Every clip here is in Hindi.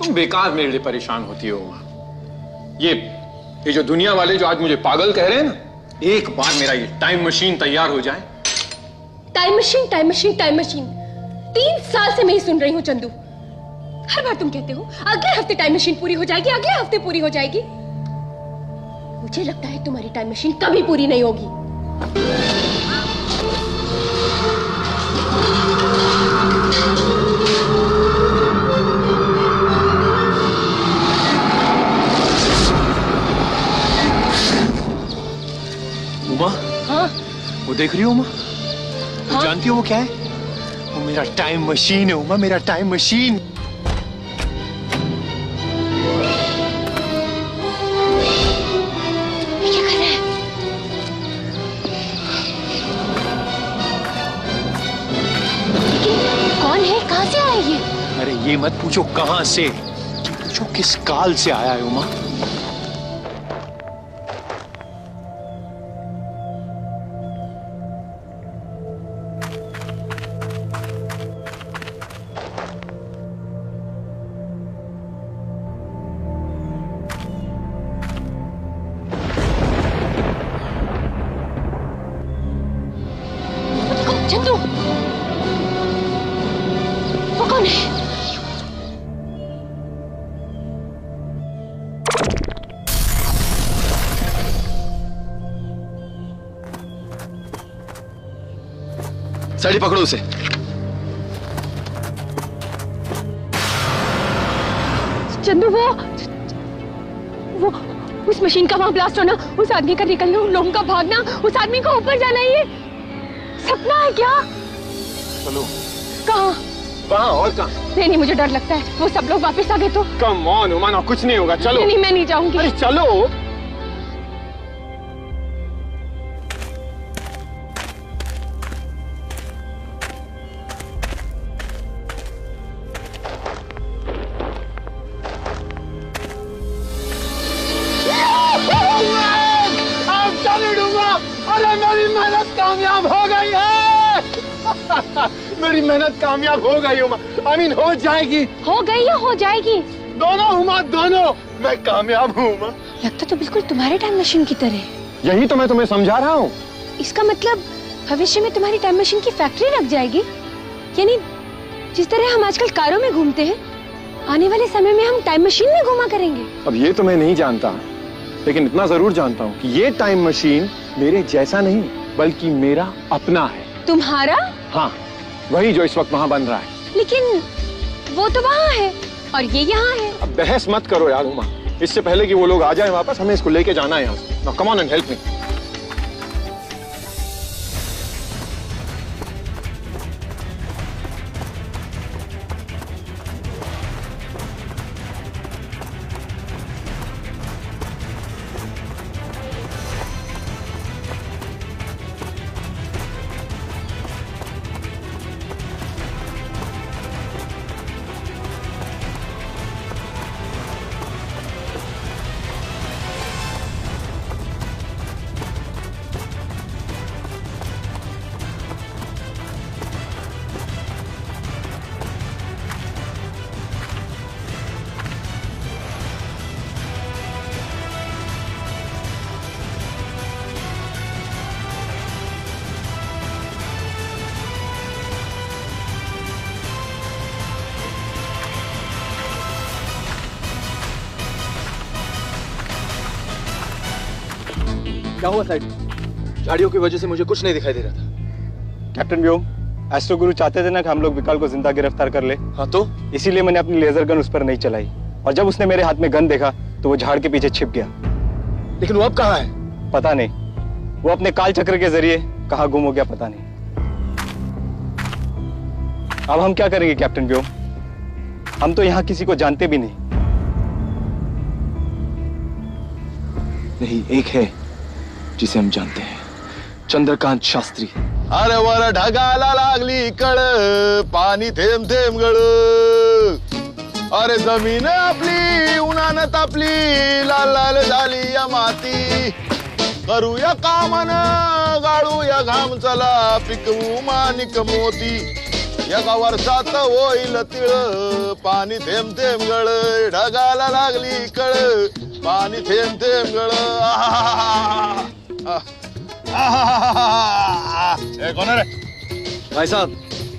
तुम बेकार मेरे लिए परेशान होती हो उमा। ये जो दुनिया वाले जो आज मुझे पागल कह रहे हैं ना, एक बार मेरा ये टाइम मशीन तैयार हो जाए। Time machine, time machine, time machine, 3 साल से मैं ही सुन रही हूँ चंदू। हर बार तुम कहते हो अगले हफ्ते टाइम मशीन पूरी हो जाएगी, अगले हफ्ते पूरी हो जाएगी। मुझे लगता है तुम्हारी टाइम मशीन कभी पूरी नहीं होगी। उमा, हाँ? वो देख रही हो उमा? हाँ? जानती हो वो क्या है? वो मेरा टाइम मशीन है उमा, मेरा टाइम मशीन। क्या कर रहा है? लेकिन कौन है, कहां से आया ये? अरे ये मत पूछो कहां से, पूछो किस काल से आया है उमा। चंदू, वो कौन है? साड़ी पकड़ो उसे। चंदू, वो उस मशीन का वहां ब्लास्ट होना, उस आदमी का निकलना, उन लोगों का भागना, उस आदमी को ऊपर जाना, ये सपना है क्या? चलो। कहाँ? वहाँ और कहाँ? नहीं, मुझे डर लगता है, वो सब लोग वापस आ गए तो। कम ऑन उमा, ना कुछ नहीं होगा, चलो। नहीं, मैं नहीं जाऊंगी। अरे चलो। अरे मेरी मेहनत कामयाब हो गई है। मेरी मेहनत कामयाब हो गई उमा, आई मीन हो जाएगी। हो गई या हो जाएगी? दोनों उमा, दोनों। मैं कामयाब हूँ उमा। लगता तो बिल्कुल तुम्हारे टाइम मशीन की तरह। यही तो मैं तुम्हें समझा रहा हूँ। इसका मतलब भविष्य में तुम्हारी टाइम मशीन की फैक्ट्री लग जाएगी। यानी जिस तरह हम आजकल कारों में घूमते हैं, आने वाले समय में हम टाइम मशीन में घूमा करेंगे। अब ये तो मैं नहीं जानता, लेकिन इतना जरूर जानता हूँ कि ये टाइम मशीन मेरे जैसा नहीं बल्कि मेरा अपना है। तुम्हारा? हाँ, वही जो इस वक्त वहाँ बन रहा है। लेकिन वो तो वहाँ है और ये यहाँ है। अब बहस मत करो यार उमा, इससे पहले कि वो लोग आ जाएं वापस, हमें इसको लेके जाना है यहाँ से। Now come on and help me. क्या हुआ साइड? झाड़ियों की वजह से मुझे कुछ नहीं दिखाई दे रहा था। कैप्टन व्योम, एस्ट्रो गुरु चाहते थे ना कि हम लोग विकाल को जिंदा गिरफ्तार कर ले। हाँ तो? इसीलिए मैंने अपनी लेजर गन उस पर नहीं चलाई, और जब उसने मेरे हाथ में गन देखा तो वो झाड़ के पीछे छिप गया। लेकिन वो अब कहाँ है? पता नहीं, वो अपने काल चक्र के जरिए कहाँ गुम हो गया पता नहीं। अब हम क्या करेंगे कैप्टन व्योम? हम तो यहाँ किसी को जानते भी नहीं। नहीं, एक है जिसे हम जानते हैं, चंद्रकांत शास्त्री। अरे वर ढगाला लागली कळ, पाणी थेंब थेंब गळ, अरे जमीन आपली उन्हानं तापली, लाल लाल झाली या माती, करूया कामन गाळूया घाम, चला पिकवू माणिक मोती, एका वर्षात होईल तिळ पाणी थेंब थेंब गळ ढगाला लागली कळ पाणी थेंब थेंब गळ कौन है रे? भाई साहब,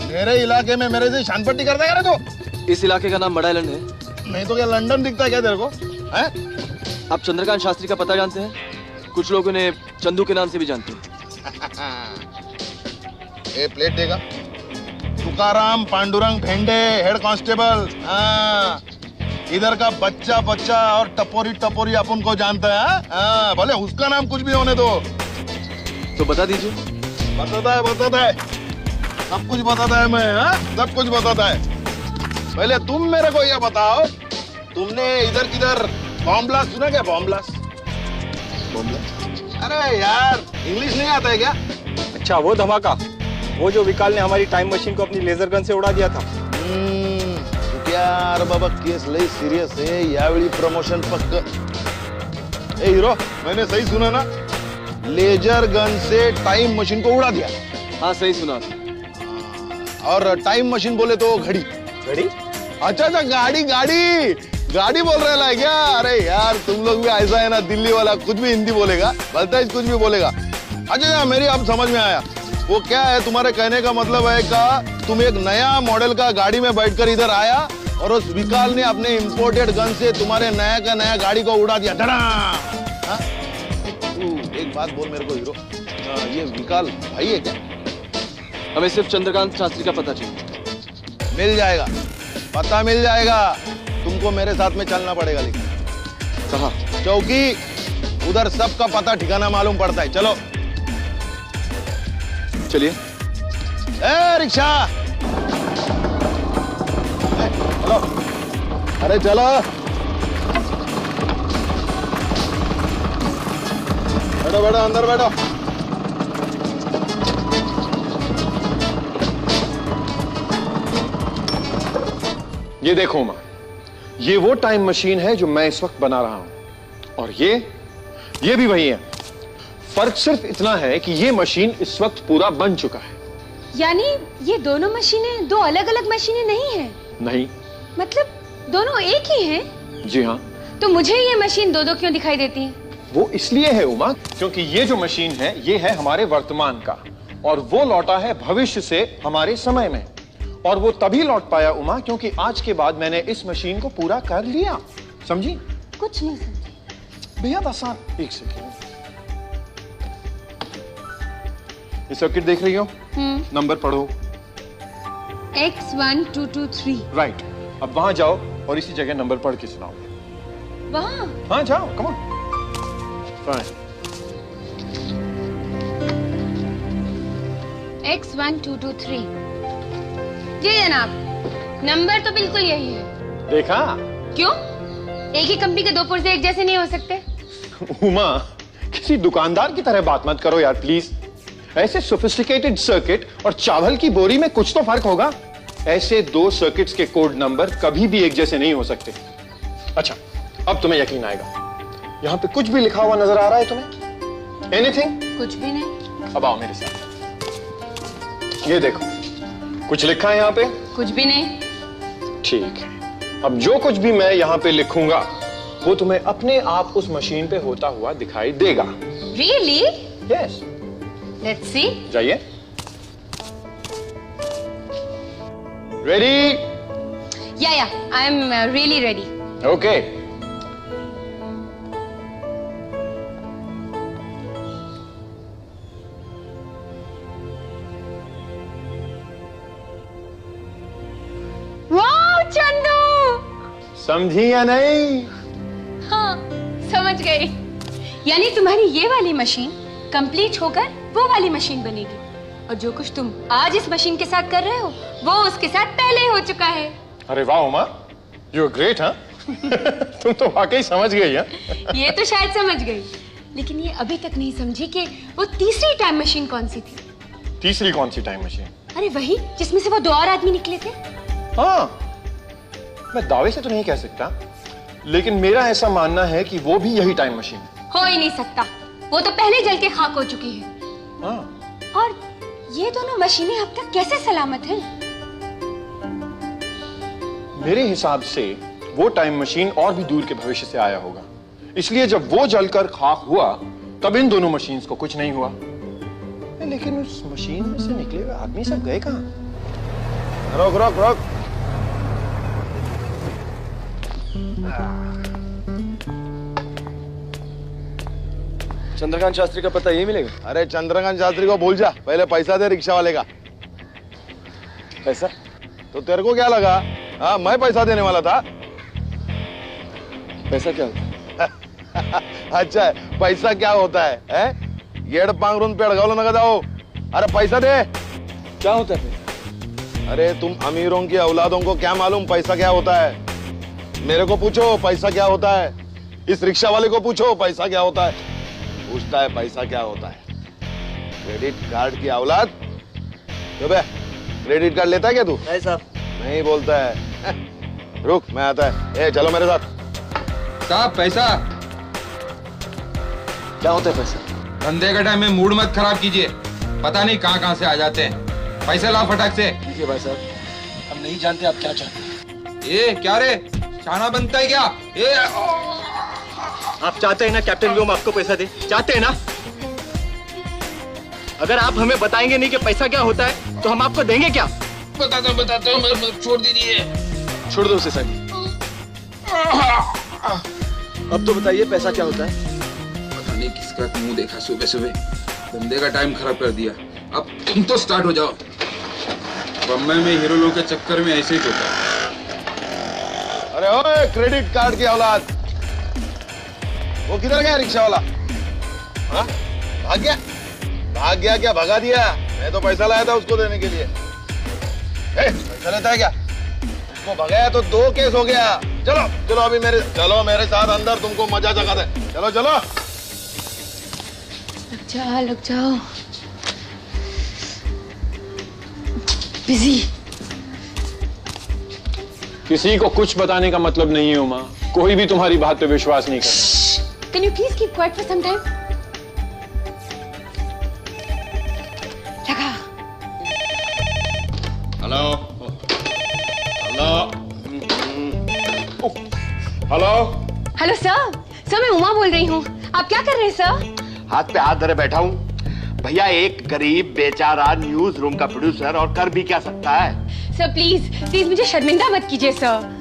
मेरे इलाके में मेरे से शानपट्टी करता है क्या तू? इस इलाके का नाम बड़ा आइलैंड है। नहीं तो क्या लंदन दिखता है क्या तेरे को? हैं? आप चंद्रकांत शास्त्री का पता जानते हैं? कुछ लोग उन्हें चंदू के नाम से भी जानते हैं। ये प्लेट देगा। तुकाराम पांडुरंग भेंडे, हेड कांस्टेबल। हाँ, इधर का बच्चा बच्चा और टपोरी टपोरी अपन को जानता है। हाँ, भले उसका नाम कुछ भी होने दो। तो बता दीजिए। बताता है, सब कुछ बताता है मैं। हाँ, सब कुछ बताता है। पहले तुम मेरे को यह बताओ, तुमने इधर किधर बॉम्ब ब्लास्ट सुना क्या? Bomb blast? अरे यार, इंग्लिश नहीं आता है क्या? अच्छा, वो धमाका, वो जो विकाल ने हमारी टाइम मशीन को अपनी लेजर गन से उड़ा दिया था। यार बाबा, केस लई सीरियस है। यावेळी प्रमोशन पक्क। ए हीरो, मैंने सही सुना ना? लेजर गन से टाइम मशीन को उड़ा दिया। हाँ, सही सुना। और टाइम मशीन बोले तो घड़ी। घड़ी? अच्छा, गाड़ी बोल रहा है क्या? अरे यार, तुम लोग भी ऐसा है ना, दिल्ली वाला कुछ भी हिंदी बोलेगा, बोलता कुछ भी बोलेगा। अच्छा, मेरी अब समझ में आया। वो क्या है, तुम्हारे कहने का मतलब है का तुम एक नया मॉडल का गाड़ी में बैठकर इधर आया और उस विकाल ने अपने इंपोर्टेड गन से तुम्हारे नया का नया गाड़ी को उड़ा दिया। धड़ाम। एक बात बोल मेरे को हीरो, ये विकाल भाई है क्या? हमें सिर्फ चंद्रकांत शास्त्री का पता चाहिए। मिल जाएगा, पता मिल जाएगा। तुमको मेरे साथ में चलना पड़ेगा। लेकिन कहाँ? चौकी, उधर सबका पता ठिकाना मालूम पड़ता है। चलो चलिए। ए रिक्शा, चलो। अरे चलो, बैठो बैठो, अंदर बैठो। ये देखो मां, ये वो टाइम मशीन है जो मैं इस वक्त बना रहा हूं, और ये भी वही है। फर्क सिर्फ इतना है कि ये मशीन इस वक्त पूरा बन चुका है। यानी ये दोनों मशीनें दो अलग अलग मशीनें नहीं हैं? नहीं। मतलब दोनों एक ही हैं? जी हाँ। तो मुझे ये मशीन दो दो क्यों दिखाई देती है? वो इसलिए है उमा, क्योंकि ये जो मशीन है ये है हमारे वर्तमान का, और वो लौटा है भविष्य से हमारे समय में। और वो तभी लौट पाया उमा क्योंकि आज के बाद मैंने इस मशीन को पूरा कर लिया। समझी? कुछ नहीं समझी। बेहद आसान। एक सेकेंड, ये सर्किट देख रही हो? नंबर पढ़ो। X1223। राइट। अब वहां जाओ और इसी जगह नंबर पढ़ के सुनाओ। वहां? हाँ जाओ, कम ऑन। फाइन। X1223। जी जनाब, नंबर तो बिल्कुल यही है। देखा? क्यों? एक ही कंपनी के दो पुर्जे एक जैसे नहीं हो सकते? उमा, किसी दुकानदार की तरह बात मत करो यार प्लीज। ऐसे सोफिस्टिकेटेड सर्किट और चावल की बोरी में कुछ तो फर्क होगा। ऐसे दो सर्किट्स के कोड नंबर कभी भी एक जैसे नहीं हो सकते। अच्छा, अब तुम्हें यकीन आएगा। यहां पे कुछ भी लिखा हुआ नजर आ रहा है तुम्हें? एनीथिंग? कुछ भी नहीं। अब आओ मेरे साथ। ये देखो, कुछ लिखा है यहाँ पे? कुछ भी नहीं। ठीक है। अब जो कुछ भी मैं यहाँ पे लिखूंगा वो तुम्हें अपने आप उस मशीन पे होता हुआ दिखाई देगा। Really? यस। Let's see. जाइए। Ready? Yeah, I am really ready. Okay. वाह चंदू! समझी या नहीं? हाँ, समझ गई। यानी तुम्हारी ये वाली मशीन कंप्लीट होकर वो वाली मशीन बनेगी, और जो कुछ तुम आज इस मशीन के साथ कर रहे हो वो उसके साथ पहले ही हो चुका है। अरे वाह उमा, यू आर ग्रेट। हाँ तुम तो वाकई समझ गई। हाँ ये तो शायद समझ गई, लेकिन ये अभी तक नहीं समझी कि वो तीसरी टाइम मशीन कौन सी थी। तीसरी कौन सी टाइम मशीन? अरे वही जिसमें से वो दो और आदमी निकले थे। हाँ, मैं दावे से तो नहीं कह सकता, लेकिन मेरा ऐसा मानना है कि वो भी यही टाइम मशीन है। हो ही नहीं सकता, वो तो पहले जल के खाक हो चुकी है। हाँ। और ये दोनों मशीनें अब तक कैसे सलामत हैं? मेरे हिसाब से वो टाइम मशीन और भी दूर के भविष्य से आया होगा, इसलिए जब वो जलकर खाक हुआ तब इन दोनों मशीन्स को कुछ नहीं हुआ। लेकिन उस मशीन में से निकले हुए आदमी सब गए कहां? रोक रोक रोक। चंद्रकांत शास्त्री का पता यही मिलेगा? अरे चंद्रकांत शास्त्री को भूल जा, पहले पैसा दे रिक्शा वाले का। पैसा? तो तेरे को क्या लगा? हाँ, मैं पैसा देने वाला था। पैसा क्या होता है? अच्छा है, पैसा क्या होता है? येड़ पांगरून पेड़ गावलो नका जाओ। अरे पैसा दे। क्या होता है? अरे तुम अमीरों की औलादों को क्या मालूम पैसा क्या होता है? मेरे को पूछो पैसा क्या होता है, इस रिक्शा वाले को पूछो पैसा क्या होता है। पूछता है पैसा क्या होता है। क्रेडिट कार्ड की औलाद। क्रेडिट कार्ड लेता है क्या तू? नहीं साहब। नहीं बोलता है। रुक, मैं आता है। ए, चलो मेरे साथ। साहब पैसा। क्या होता है पैसा? धंधे के टाइम में मूड मत खराब कीजिए, पता नहीं कहां से आ जाते हैं। पैसे लाओ फटाक से। ठीक है भाई साहब, हम नहीं जानते आप क्या चाहते हैं। ए क्या रे, शाना बनता है क्या? ए आप चाहते हैं ना कैप्टन व्योम आपको पैसा दे? चाहते हैं ना? अगर आप हमें बताएंगे नहीं कि पैसा क्या होता है तो हम आपको देंगे क्या? बताता हूँ, छोड़ दीजिए। छोड़ दो उसे साहब। अब तो बताइए पैसा क्या होता है? पता नहीं किसका मुंह देखा सुबह सुबह, धंधे का टाइम खराब कर दिया। अब तुम तो स्टार्ट हो जाओ। बम्बई में हीरो लोग के चक्कर में ऐसे ही होता है। अरे ओए क्रेडिट कार्ड की औलाद, वो किधर गया रिक्शा वाला? हाँ? भाग गया? भाग गया क्या? भगा दिया? मैं तो पैसा लाया था उसको देने के लिए। पैसा लेता है क्या? उसको भगाया तो 2 केस हो गया। चलो चलो अभी मेरे साथ अंदर, तुमको मजा जगा दे। चलो चलो। लग जाओ। बिजी। किसी को कुछ बताने का मतलब नहीं है उमा, कोई भी तुम्हारी बात पे विश्वास नहीं करता। Can you please keep quiet for some time? लगा। हेलो हेलो हेलो सर, मैं उमा बोल रही हूँ। आप क्या कर रहे हैं सर? हाथ पे हाथ धरे बैठा हूँ भैया। एक गरीब बेचारा न्यूज रूम का प्रोड्यूसर और कर भी क्या सकता है। सर प्लीज मुझे शर्मिंदा मत कीजिए सर।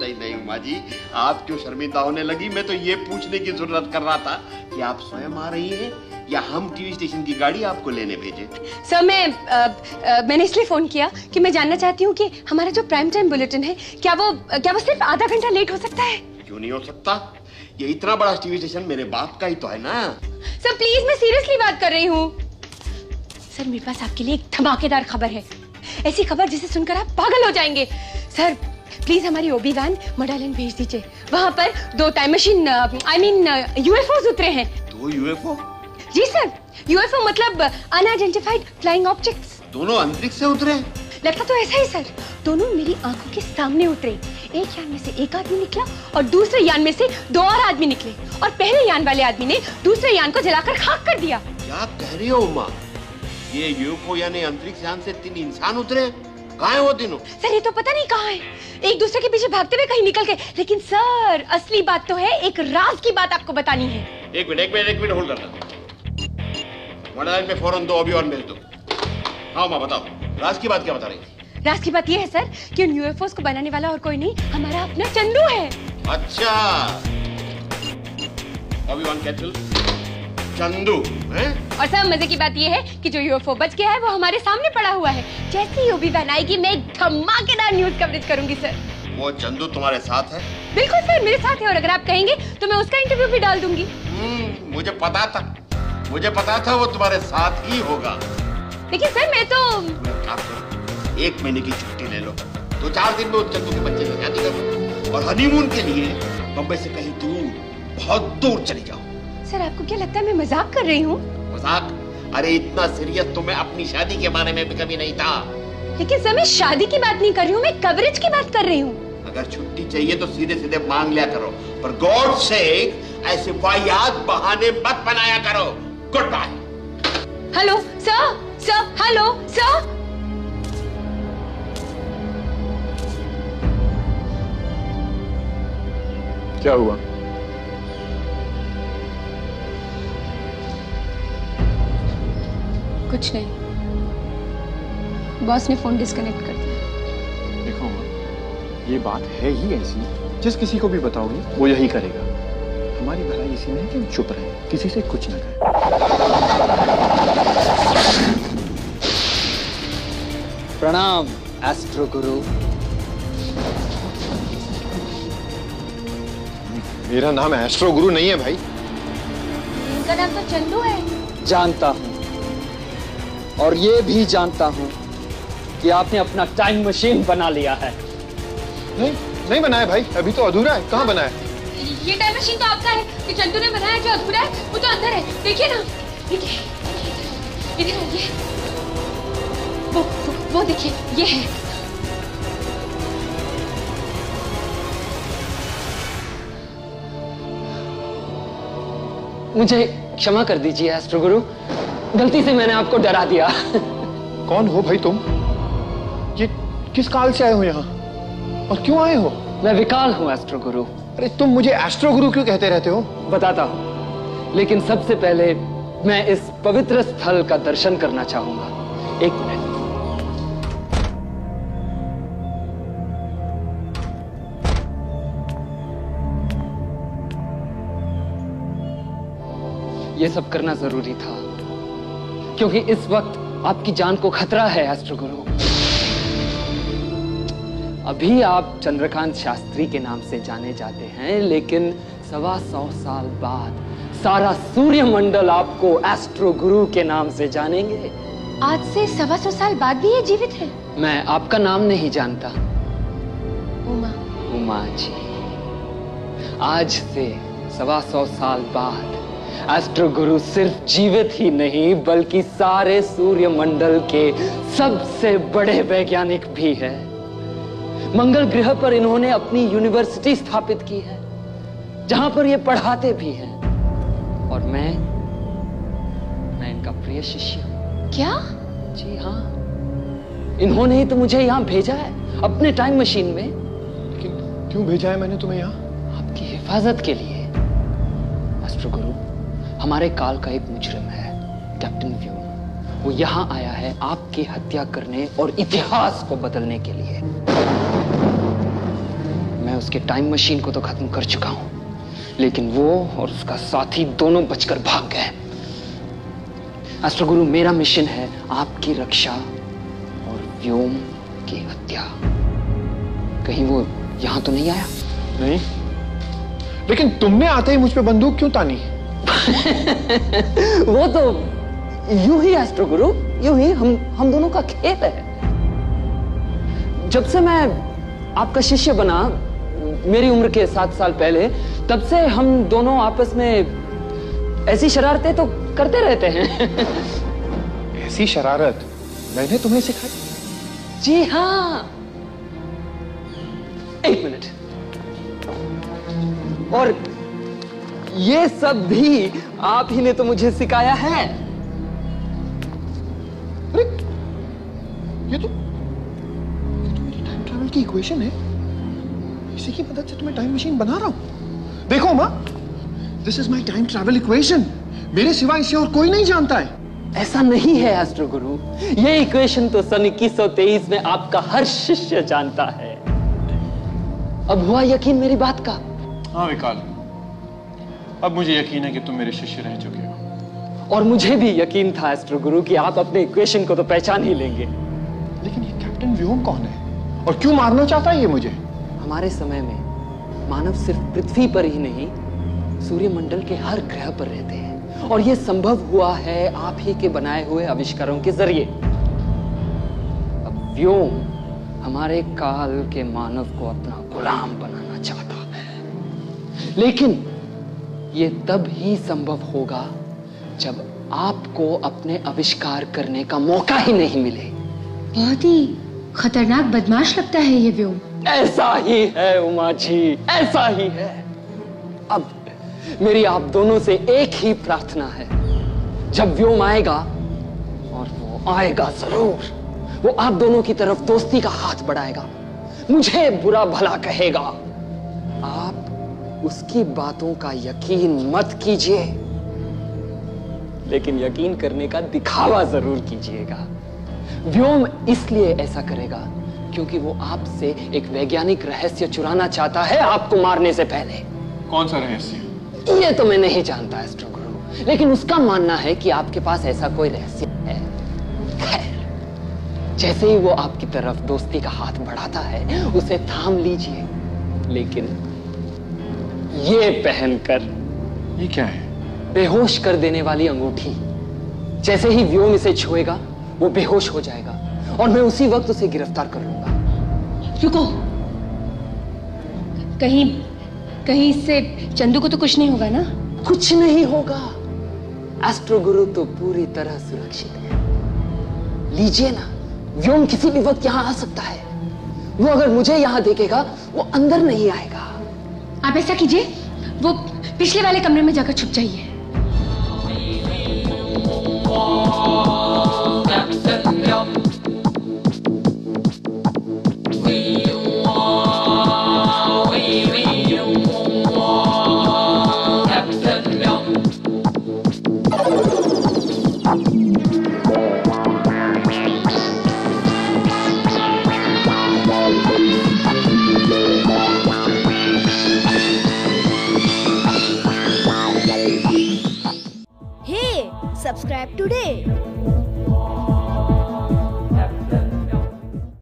नहीं नहीं उमा जी, आप क्यों शर्मिंदा होने लगी? मैं तो ये पूछने की जरूरत कर रहा था कि आप स्वयं आ रही हैं या हम टीवी स्टेशन की गाड़ी आपको लेने भेजे? सर मैंने इसलिए फोन किया कि मैं जानना चाहती हूँ कि हमारा जो प्राइम टाइम बुलेटिन है क्या वो सिर्फ आधा घंटा लेट हो सकता है? क्यों नहीं हो सकता? ये इतना बड़ा टीवी स्टेशन मेरे बाप का ही तो है ना। सर प्लीज, मैं सीरियसली बात कर रही हूँ। सर मेरे पास आपके लिए एक धमाकेदार खबर है, ऐसी खबर जिसे सुनकर आप पागल हो जाएंगे। सर प्लीज हमारी ओबी वैन मडालैंड भेज दीजिए। वहाँ पर 2 टाइम मशीन यूएफओज उतरे हैं। 2 यूएफओ? जी सर, यूएफओ मतलब अनआइडेंटिफाइड फ्लाइंग ऑब्जेक्ट्स। दोनों अंतरिक्ष से उतरे? लगता तो ऐसा ही सर। दोनों मेरी आंखों के सामने उतरे। एक यान में से एक आदमी निकला और दूसरे यान में से 2 और आदमी निकले, और पहले यान वाले आदमी ने दूसरे यान को जलाकर खाक कर दिया। क्या कह रही हो उमा? ये यूएफओ यानी अंतरिक्ष यान से 3 इंसान उतरे? कहाँ है वो तीनों? सर ये तो पता नहीं कहाँ है, एक दूसरे के पीछे भागते हुए कहीं निकल गए। लेकिन सर असली बात तो है, एक राज की बात आपको बतानी है। एक मिनट होल्ड करना। मडालैंड में फौरन 2 अभी और भेज दो। हाँ माँ बताओ, राज की बात क्या बता रही थी? राज की बात यह है सर कि उन यूएफओस को बनाने वाला और कोई नहीं, हमारा अपना चंदू है। अच्छा, अभी वन कैंसिल। चंदू है? और सर मजे की बात यह है कि जो यूएफओ बच गया है वो हमारे सामने पड़ा हुआ है। जैसे ही ओबी वैन आएगी मैं एक धमाकेदार न्यूज कवरेज करूंगी सर। वो चंदू तुम्हारे साथ है? बिल्कुल सर, मेरे साथ है, और अगर आप कहेंगे तो मैं उसका इंटरव्यू भी डाल दूंगी। मुझे पता था वो तुम्हारे साथ ही होगा। लेकिन सर मैं तो 1 महीने की छुट्टी ले लो, 2-4 दिन में उस चंदू के बच्चे से शादी करो और हनीमून के लिए बम्बई से कहीं दूर, बहुत दूर चली जाओ। सर आपको क्या लगता है मैं मजाक कर रही हूँ? मजाक? अरे इतना सीरियस तो मैं अपनी शादी के बारे में भी कभी नहीं था। लेकिन सर मैं शादी की बात नहीं कर रही हूँ, मैं कवरेज की बात कर रही हूँ। अगर छुट्टी चाहिए तो सीधे सीधे मांग लिया करो, पर गॉड से ऐसे वाहियात बहाने मत बनाया करो। Goodbye. Hello sir, hello sir. क्या हुआ? कुछ नहीं, बॉस ने फोन डिस्कनेक्ट कर दिया। देखो माँ, ये बात है ही ऐसी, जिस किसी को भी बताओगी वो यही करेगा। हमारी भलाई इसी में है कि हम चुप रहे, किसी से कुछ ना कहें। प्रणाम एस्ट्रो गुरु। मेरा नाम एस्ट्रो गुरु नहीं है भाई। इनका नाम तो चंदू है। जानता हूं, और ये भी जानता हूं कि आपने अपना टाइम मशीन बना लिया है। नहीं, नहीं बनाया भाई, अभी तो अधूरा है। कहाँ बनाया? ये टाइम मशीन तो आपका है, कि चंदू ने बनाया। जो अधूरा है वो तो अंदर है, देखिए ना। देखिए, इधर आइए। वो देखिए, ये है। मुझे क्षमा कर दीजिए एस्ट्रो गुरु, गलती से मैंने आपको डरा दिया। कौन हो भाई तुम? ये किस काल से आए हो यहाँ, और क्यों आए हो? मैं विकाल हूँ एस्ट्रो गुरु। अरे तुम मुझे एस्ट्रो गुरु क्यों कहते रहते हो? बताता हूँ, लेकिन सबसे पहले मैं इस पवित्र स्थल का दर्शन करना चाहूंगा। एक मिनट। ये सब करना जरूरी था, क्योंकि इस वक्त आपकी जान को खतरा है एस्ट्रो गुरु। अभी आप चंद्रकांत शास्त्री के नाम से जाने जाते हैं, लेकिन 125 साल बाद सारा सूर्यमंडल आपको एस्ट्रो गुरु के नाम से जानेंगे। आज से 125 साल बाद भी ये जीवित है? मैं आपका नाम नहीं जानता। उमा। उमा जी, आज से 125 साल बाद एस्ट्रो गुरु सिर्फ जीवित ही नहीं, बल्कि सारे सूर्यमंडल के सबसे बड़े वैज्ञानिक भी है। मंगल ग्रह पर इन्होंने अपनी यूनिवर्सिटी स्थापित की है, जहां पर ये पढ़ाते भी हैं। और मैं इनका प्रिय शिष्य हूं। क्या? जी हाँ, इन्होंने ही तो मुझे यहां भेजा है, अपने टाइम मशीन में। लेकिन क्यों भेजा है मैंने तुम्हें यहाँ? आपकी हिफाजत के लिए। एस्ट्रो गुरु, हमारे काल का एक मुजरिम है, कैप्टन व्योम। वो यहाँ आया है आपकी हत्या करने और इतिहास को बदलने के लिए। मैं उसके टाइम मशीन को तो खत्म कर चुका हूं, लेकिन वो और उसका साथी दोनों बचकर भाग गए। एस्ट्रो गुरु, मेरा मिशन है आपकी रक्षा और व्योम की हत्या। कहीं वो यहां तो नहीं आया? नहीं, लेकिन तुमने आते ही मुझ पे बंदूक क्यों तानी? वो तो यूं ही एस्ट्रो गुरु, यूं ही हम दोनों का खेल है। जब से मैं आपका शिष्य बना, मेरी उम्र के 7 साल पहले, तब से हम दोनों आपस में ऐसी शरारतें तो करते रहते हैं। ऐसी शरारत मैंने तुम्हें सिखाई? जी हाँ। एक मिनट। और ये सब भी आप ही ने तो मुझे सिखाया है। अरे ये तो मेरी टाइम ट्रैवल की इक्वेशन है। इसी की मदद से तुम्हें टाइम मशीन बना रहा हूं। देखो माँ, this is my time travel equation. मेरे सिवा इसे और कोई नहीं जानता है। ऐसा नहीं है एस्ट्रो गुरु, ये इक्वेशन तो सन 2123 में आपका हर शिष्य जानता है। अब हुआ यकीन मेरी बात का? हाँ विकाल, अब मुझे यकीन है कि तुम मेरे शिष्य रह चुके हो। और मुझे भी यकीन था एस्ट्रो गुरु कि आप अपने इक्वेशन को तो पहचान ही लेंगे। लेकिन ये कैप्टन व्योम कौन है और क्यों मारना चाहता है ये मुझे? हमारे समय में मानव सिर्फ पृथ्वी पर ही नहीं, सूर्यमंडल के हर ग्रह पर रहते हैं, और यह संभव हुआ है आप ही के बनाए हुए आविष्कारों के जरिए। अब व्योम हमारे काल के मानव को अपना गुलाम बनाना चाहता है, लेकिन यह तब ही संभव होगा जब आपको अपने आविष्कार करने का मौका ही नहीं मिले। बहुत ही खतरनाक बदमाश लगता है ये व्योम। ऐसा ही है उमा जी, ऐसा ही है। अब मेरी आप दोनों से एक ही प्रार्थना है, जब व्योम आएगा, और वो आएगा जरूर, वो आप दोनों की तरफ दोस्ती का हाथ बढ़ाएगा, मुझे बुरा भला कहेगा, आप उसकी बातों का यकीन मत कीजिए, लेकिन यकीन करने का दिखावा जरूर कीजिएगा। व्योम इसलिए ऐसा करेगा क्योंकि वो आपसे एक वैज्ञानिक रहस्य चुराना चाहता है आपको मारने से पहले। कौन सा रहस्य? ये तो मैं नहीं जानता एस्ट्रो गुरु, लेकिन उसका मानना है कि आपके पास ऐसा कोई रहस्य है। खैर, जैसे ही वो आपकी तरफ दोस्ती का हाथ बढ़ाता है उसे थाम लीजिए, लेकिन ये पहनकर। ये क्या है? बेहोश कर देने वाली अंगूठी। जैसे ही व्योम इसे छुएगा वो बेहोश हो जाएगा और मैं उसी वक्त उसे गिरफ्तार कर लूंगा। रुको, कहीं कहीं इससे चंदू को तो कुछ नहीं होगा ना? कुछ नहीं होगा, एस्ट्रो गुरु तो पूरी तरह सुरक्षित है। लीजिए ना, व्योम किसी भी वक्त यहां आ सकता है। वो अगर मुझे यहां देखेगा वो अंदर नहीं आएगा। आप ऐसा कीजिए, वो पिछले वाले कमरे में जाकर छुप जाइए।